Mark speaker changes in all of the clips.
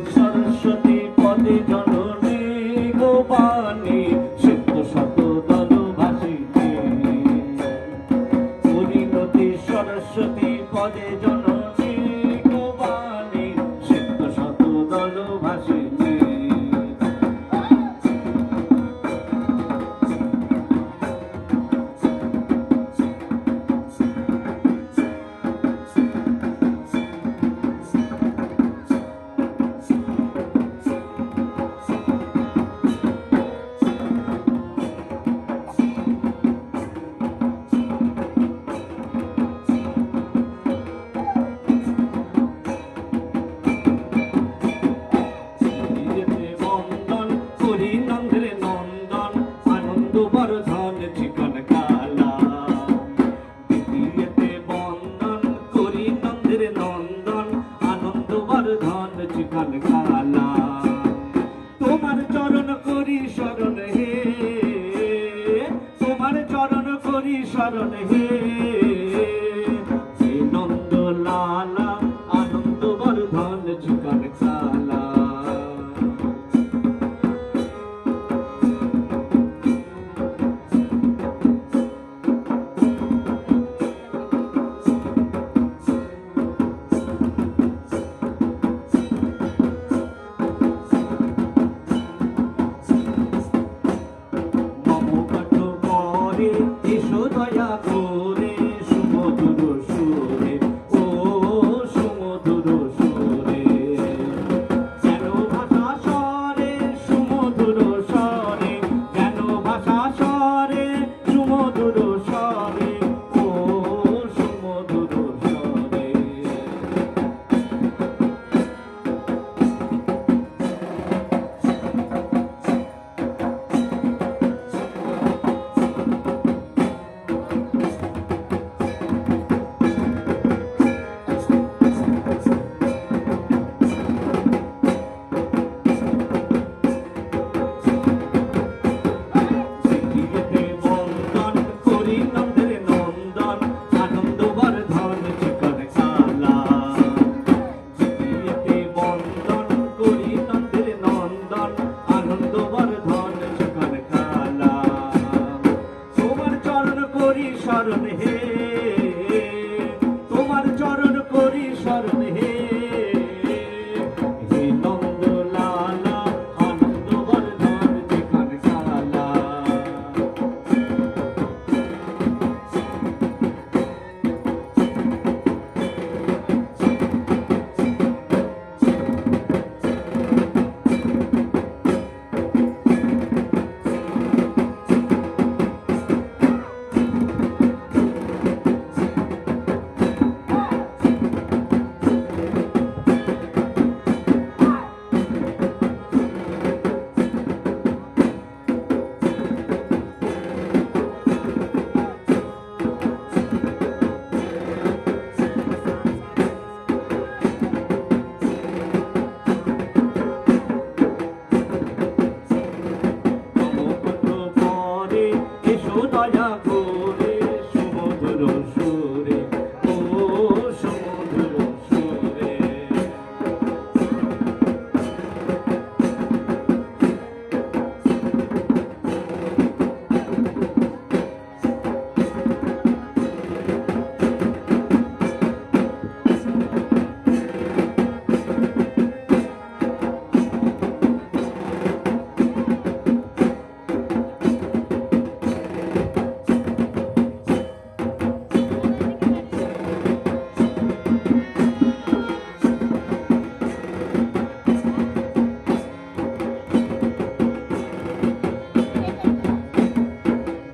Speaker 1: सरस्वती पदे जननी गोपानी सिद्ध शत दल भाषिते परिणति सरस्वती पदे जननी गोपानी सिद्ध शत दल भाषिते वर्धन चिकन काला द्वितीयते बंदन करी नंदेर नंदन आनंद वर्धन चिकन काला तुम्हार चरण करी शरण हे तुम्हार चरण करी शरण हे नंद लाला आनंद वर्धन चिकन काला দয়া করে সুমধুর সুরে ও সুমধুর সুরে কেন ভাষা স্বরে সুমধুর স্বরে কেন ভাষা স্বরে সুমধুর স্বরে ও সুমধুর স্বরে शरण हे तुम्हार चरण करी शरण हे हे नंद लाला आनंद वर्धन चिकन काला দয়া করে সুমধুর সুরে ও সুমধুর সুরে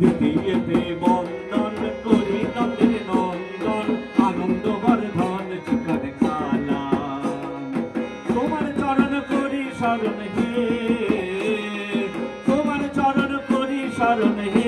Speaker 1: দ্বিতীয়তে বন্দন করি নন্দের নন্দন আনন্দ বর্ধন চিকন কালা তোমার চরণ করি শরণ হে তোমার চরণ করি শরণ হে